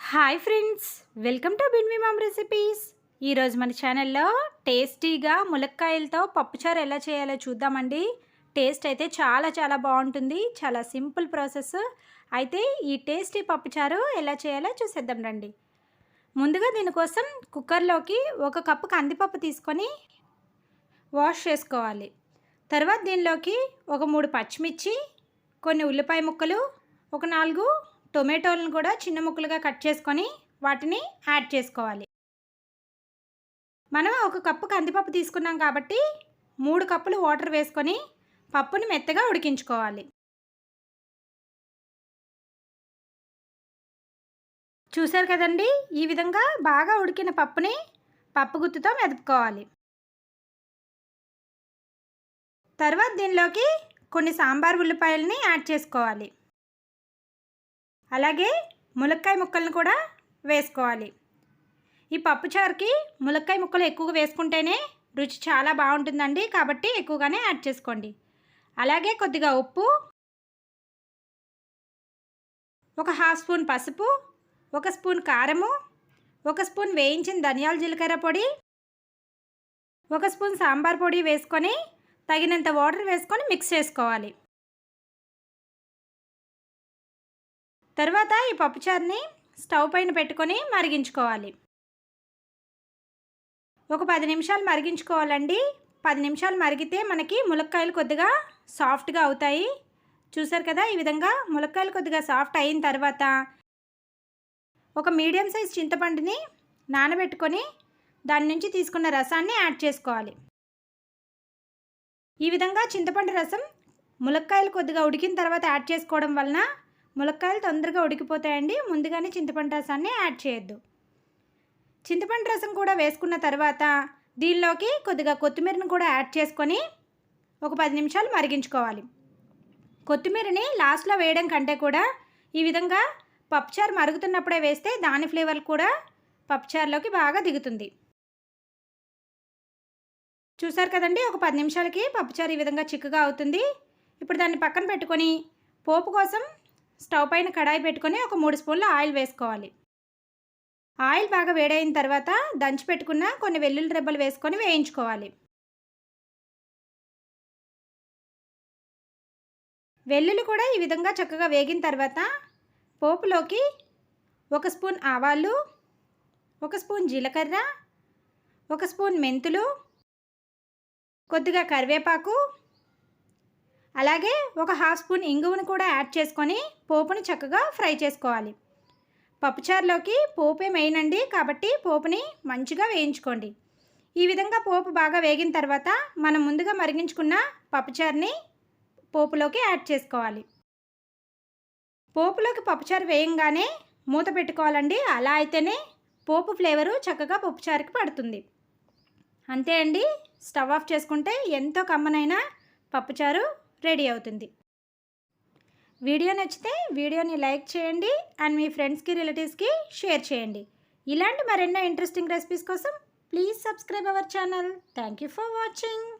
Hi friends, welcome to Binvi mom recipes. ఈరోజు మన ఛానల్లో టేస్టీగా ములక్కాయలతో పప్పుచారు ఎలా చేయాలో చూద్దామండి. టేస్ట్ అయితే చాలా బాగుంటుంది. చాలా సింపుల్ ప్రాసెస్. అయితే ఈ టేస్టీ పప్పుచారు ఎలా చేయాలో చూసేద్దాం రండి. ముందుగా దీనికోసం కుక్కర్లోకి 1 కప్పు కందిపప్పు తీసుకొని వాష్ చేసుకోవాలి. తర్వాత దీనిలోకి ఒక 3 పచ్చిమిర్చి, కొన్ని ఉల్లిపాయ ముక్కలు, ఒక 4 టొమాటోలను కూడా చిన్న ముక్కలుగా కట్ చేసుకొని వాటిని యాడ్ చేసుకోవాలి. మనం 1 కప్పు కందిపప్పు తీసుకున్నాం కాబట్టి 3 కప్పులు వాటర్ వేసుకొని పప్పుని మెత్తగా ఉడికించుకోవాలి. చూసారు కదండి, ఈ విధంగా బాగా ఉడికిన పప్పుని పప్పు గుత్తుతో మెదుపుకోవాలి. తర్వాత దీనిలోకి కొన్ని సాంబార్ ఉల్లిపాయలని యాడ్ చేసుకోవాలి. అలాగే ములక్కాయ ముక్కలను కూడా వేసుకోవాలి. ఈ పప్పుచారుకి ములక్కాయ ముక్కలు ఎక్కువగా వేసుకుంటేనే రుచి చాలా బాగుంటుందండి, కాబట్టి ఎక్కువగానే యాడ్ చేసుకోండి. అలాగే కొద్దిగా ఉప్పు, 1/2 స్పూన్ పసుపు, 1 స్పూన్ కారము, 1 స్పూన్ వేయించిన ధనియాల జీలకర్ర పొడి, 1 స్పూన్ సాంబార్ పొడి వేసుకొని తగినంత వాటర్ వేసుకొని మిక్స్ చేసుకోవాలి. తర్వాత ఈ పప్పుచారుని స్టవ్ పైన పెట్టుకొని మరిగించుకోవాలి. ఒక 10 నిమిషాలు మరిగించుకోవాలండి. 10 నిమిషాలు మరిగితే మనకి ములక్కాయలు కొద్దిగా సాఫ్ట్గా అవుతాయి. చూసారు కదా, ఈ విధంగా ములక్కాయలు కొద్దిగా సాఫ్ట్ అయిన తర్వాత ఒక మీడియం సైజ్ చింతపండుని నానబెట్టుకొని దాని నుంచి తీసుకున్న రసాన్ని యాడ్ చేసుకోవాలి. ఈ విధంగా చింతపండు రసం ములక్కాయలు కొద్దిగా ఉడికిన తర్వాత యాడ్ చేసుకోవడం వలన ములక్కాయలు తొందరగా ఉడికిపోతాయండి. ముందుగానే చింతపండు రసాన్ని యాడ్ చేయొద్దు. చింతపండు రసం కూడా వేసుకున్న తర్వాత దీనిలోకి కొద్దిగా కొత్తిమీరను కూడా యాడ్ చేసుకొని ఒక 10 నిమిషాలు మరిగించుకోవాలి. కొత్తిమీరని లాస్ట్లో వేయడం కంటే కూడా ఈ విధంగా పప్పుచారు మరుగుతున్నప్పుడే వేస్తే దాని ఫ్లేవర్ కూడా పప్పుచారులోకి బాగా దిగుతుంది. చూసారు కదండి, ఒక 10 నిమిషాలకి పప్పుచారు ఈ విధంగా చిక్కగా అవుతుంది. ఇప్పుడు దాన్ని పక్కన పెట్టుకొని పోపు కోసం స్టవ్ పైన కడాయి పెట్టుకొని ఒక 3 స్పూన్ల ఆయిల్ వేసుకోవాలి. ఆయిల్ బాగా వేడైన తర్వాత దంచి పెట్టుకున్న కొన్ని వెల్లుల్లి రెబ్బలు వేసుకొని వేయించుకోవాలి. వెల్లుల్లి కూడా ఈ విధంగా చక్కగా వేగిన తర్వాత పోపులోకి 1 స్పూన్ ఆవాలు, 1 స్పూన్ జీలకర్ర, 1 స్పూన్ మెంతులు, కొద్దిగా కరివేపాకు, అలాగే ఒక 1/2 స్పూన్ ఇంగువను కూడా యాడ్ చేసుకొని పోపుని చక్కగా ఫ్రై చేసుకోవాలి. పప్పుచారులోకి పోపే మెయిన్ అండి, కాబట్టి పోపుని మంచిగా వేయించుకోండి. ఈ విధంగా పోపు బాగా వేగిన తర్వాత మనం ముందుగా మరిగించుకున్న పప్పుచారుని పోపులోకి యాడ్ చేసుకోవాలి. పోపులోకి పప్పుచారు వేయంగానే మూత పెట్టుకోవాలండి. అలా అయితేనే పోపు ఫ్లేవరు చక్కగా పప్పుచారుకి పడుతుంది. అంతే అండి, స్టవ్ ఆఫ్ చేసుకుంటే ఎంతో కమ్మనైన పప్పుచారు రెడీ అవుతుంది. వీడియో నచ్చితే వీడియోని లైక్ చేయండి అండ్ మీ ఫ్రెండ్స్కి, రిలేటివ్స్కి షేర్ చేయండి. ఇలాంటి మరెన్నో ఇంట్రెస్టింగ్ రెసిపీస్ కోసం please subscribe our channel. Thank you for watching.